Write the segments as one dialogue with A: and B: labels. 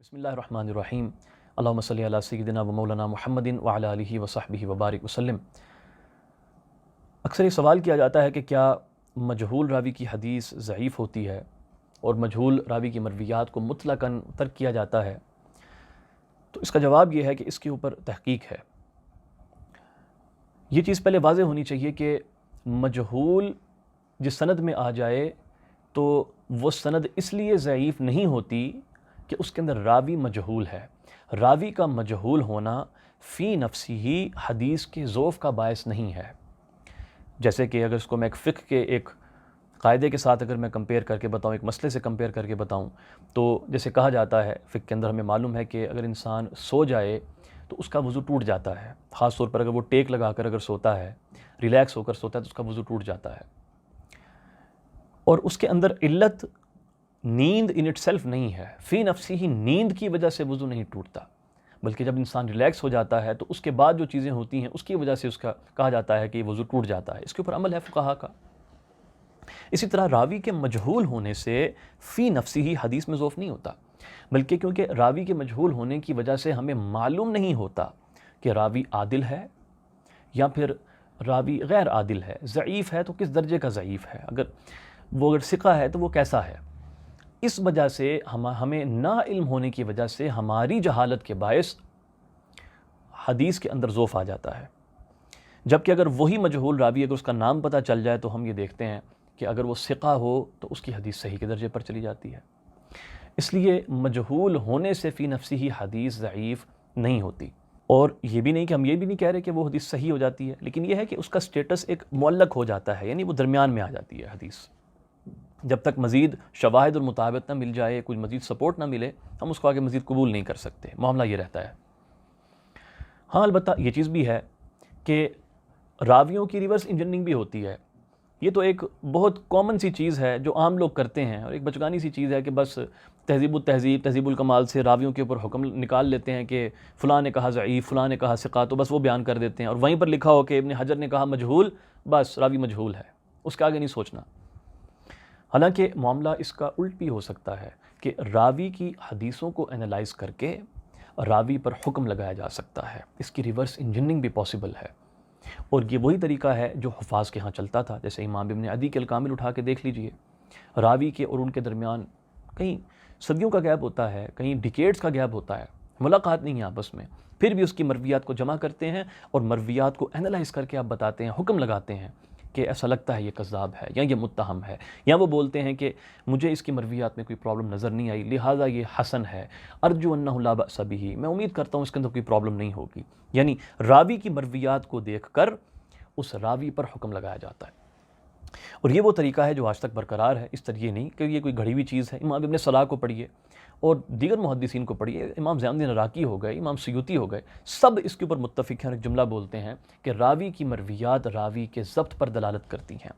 A: بسم اللہ الرحمن الرحیم اللہم صلی علی سیدنا و مولانا محمد وعلی آلہ وصحبہ وبارک وسلم۔ اکثر یہ سوال کیا جاتا ہے کہ کیا مجہول راوی کی حدیث ضعیف ہوتی ہے اور مجہول راوی کی مرویات کو مطلقاً ترک کیا جاتا ہے؟ تو اس کا جواب یہ ہے کہ اس کے اوپر تحقیق ہے۔ یہ چیز پہلے واضح ہونی چاہیے کہ مجہول جس سند میں آ جائے تو وہ سند اس لیے ضعیف نہیں ہوتی کہ اس کے اندر راوی مجہول ہے۔ راوی کا مجہول ہونا فی نفسی ہی حدیث کے ضعف کا باعث نہیں ہے۔ جیسے کہ اگر اس کو میں ایک فقہ کے ایک قاعدے کے ساتھ اگر میں کمپیئر کر کے بتاؤں، ایک مسئلے سے کمپیئر کر کے بتاؤں، تو جیسے کہا جاتا ہے فقہ کے اندر ہمیں معلوم ہے کہ اگر انسان سو جائے تو اس کا وضو ٹوٹ جاتا ہے، خاص طور پر اگر وہ ٹیک لگا کر اگر سوتا ہے، ریلیکس ہو کر سوتا ہے تو اس کا وضو ٹوٹ جاتا ہے۔ اور اس کے اندر علت نیند ان اٹ سیلف نہیں ہے، فی نفسی ہی نیند کی وجہ سے وضو نہیں ٹوٹتا، بلکہ جب انسان ریلیکس ہو جاتا ہے تو اس کے بعد جو چیزیں ہوتی ہیں اس کی وجہ سے اس کا کہا جاتا ہے کہ یہ وضو ٹوٹ جاتا ہے۔ اس کے اوپر عمل ہے فقہا کا۔ اسی طرح راوی کے مجہول ہونے سے فی نفسی ہی حدیث میں ضعف نہیں ہوتا، بلکہ کیونکہ راوی کے مجہول ہونے کی وجہ سے ہمیں معلوم نہیں ہوتا کہ راوی عادل ہے یا پھر راوی غیر عادل ہے، ضعیف ہے تو کس درجے کا ضعیف ہے، اگر ثقہ ہے تو وہ کیسا ہے۔ اس وجہ سے ہمیں نا علم ہونے کی وجہ سے ہماری جہالت کے باعث حدیث کے اندر ضعف آ جاتا ہے۔ جبکہ اگر وہی مجہول راوی اگر اس کا نام پتہ چل جائے تو ہم یہ دیکھتے ہیں کہ اگر وہ ثقہ ہو تو اس کی حدیث صحیح کے درجے پر چلی جاتی ہے۔ اس لیے مجہول ہونے سے فی نفسی ہی حدیث ضعیف نہیں ہوتی، اور یہ بھی نہیں کہ ہم یہ بھی نہیں کہہ رہے کہ وہ حدیث صحیح ہو جاتی ہے، لیکن یہ ہے کہ اس کا سٹیٹس ایک معلق ہو جاتا ہے، یعنی وہ درمیان میں آ جاتی ہے حدیث۔ جب تک مزید شواہد اور مطابقت نہ مل جائے، کوئی مزید سپورٹ نہ ملے، ہم اس کو آگے مزید قبول نہیں کر سکتے۔ معاملہ یہ رہتا ہے۔ ہاں البتہ یہ چیز بھی ہے کہ راویوں کی ریورس انجینئرنگ بھی ہوتی ہے۔ یہ تو ایک بہت کامن سی چیز ہے جو عام لوگ کرتے ہیں، اور ایک بچگانی سی چیز ہے کہ بس تہذیب الکمال سے راویوں کے اوپر حکم نکال لیتے ہیں کہ فلاں نے کہا ضعیف، فلاں نے کہا ثقہ، تو بس وہ بیان کر دیتے ہیں، اور وہیں پر لکھا ہو کہ ابن حجر نے کہا مجہول، بس راوی مجہول ہے، اس کے آگے نہیں سوچنا۔ حالانکہ معاملہ اس کا الٹ بھی ہو سکتا ہے کہ راوی کی حدیثوں کو انالائز کر کے راوی پر حکم لگایا جا سکتا ہے، اس کی ریورس انجینئرنگ بھی پاسبل ہے، اور یہ وہی طریقہ ہے جو حفاظ کے ہاں چلتا تھا۔ جیسے امام ابن عدی کے الکامل اٹھا کے دیکھ لیجئے، راوی کے اور ان کے درمیان کہیں صدیوں کا گیپ ہوتا ہے، کہیں ڈیکیڈز کا گیپ ہوتا ہے، ملاقات نہیں ہے آپس میں، پھر بھی اس کی مرویات کو جمع کرتے ہیں اور مرویات کو انالائز کر کے آپ بتاتے ہیں، حکم لگاتے ہیں کہ ایسا لگتا ہے یہ کذاب ہے یا یہ متہم ہے، یا وہ بولتے ہیں کہ مجھے اس کی مرویات میں کوئی پرابلم نظر نہیں آئی لہٰذا یہ حسن ہے، ارجو انہ لا بأس بہ، میں امید کرتا ہوں اس کے اندر کوئی پرابلم نہیں ہوگی۔ یعنی راوی کی مرویات کو دیکھ کر اس راوی پر حکم لگایا جاتا ہے، اور یہ وہ طریقہ ہے جو آج تک برقرار ہے۔ اس طریقے نہیں کہ یہ کوئی گھڑی ہوئی چیز ہے۔ امام ابن صلاح کو پڑھیے اور دیگر محدثین کو پڑھیے، امام زین الدین عراقی ہو گئے، امام سیوطی ہو گئے، سب اس کے اوپر متفق ہیں اور ایک جملہ بولتے ہیں کہ راوی کی مرویات راوی کے ضبط پر دلالت کرتی ہیں۔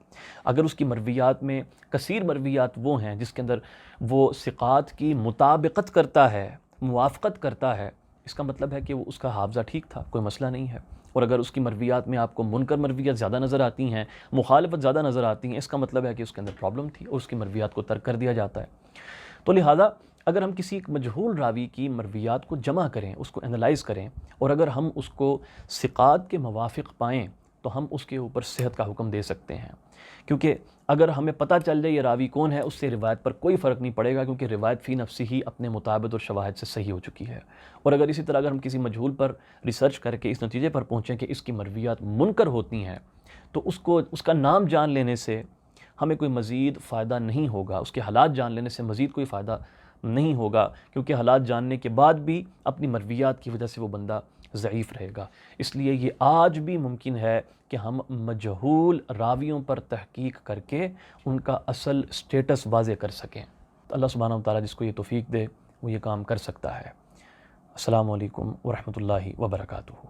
A: اگر اس کی مرویات میں کثیر مرویات وہ ہیں جس کے اندر وہ ثقات کی مطابقت کرتا ہے، موافقت کرتا ہے، اس کا مطلب ہے کہ وہ اس کا حافظہ ٹھیک تھا، کوئی مسئلہ نہیں ہے۔ اور اگر اس کی مرویات میں آپ کو منکر مرویات زیادہ نظر آتی ہیں، مخالفت زیادہ نظر آتی ہیں، اس کا مطلب ہے کہ اس کے اندر پرابلم تھی اور اس کی مرویات کو ترک کر دیا جاتا ہے۔ تو لہٰذا اگر ہم کسی ایک مجہول راوی کی مرویات کو جمع کریں، اس کو انالائز کریں، اور اگر ہم اس کو ثقات کے موافق پائیں تو ہم اس کے اوپر صحت کا حکم دے سکتے ہیں، کیونکہ اگر ہمیں پتہ چل جائے یہ راوی کون ہے، اس سے روایت پر کوئی فرق نہیں پڑے گا، کیونکہ روایت فی نفسی ہی اپنے مطابق اور شواہد سے صحیح ہو چکی ہے۔ اور اگر اسی طرح اگر ہم کسی مجہول پر ریسرچ کر کے اس نتیجے پر پہنچیں کہ اس کی مرویات منکر ہوتی ہیں، تو اس کا نام جان لینے سے ہمیں کوئی مزید فائدہ نہیں ہوگا، اس کے حالات جان لینے سے مزید کوئی فائدہ نہیں ہوگا، کیونکہ حالات جاننے کے بعد بھی اپنی مرویات کی وجہ سے وہ بندہ ضعیف رہے گا۔ اس لیے یہ آج بھی ممکن ہے کہ ہم مجہول راویوں پر تحقیق کر کے ان کا اصل سٹیٹس واضح کر سکیں۔ اللہ سبحانہ و تعالیٰ جس کو یہ توفیق دے وہ یہ کام کر سکتا ہے۔ السلام علیکم ورحمۃ اللہ وبرکاتہ۔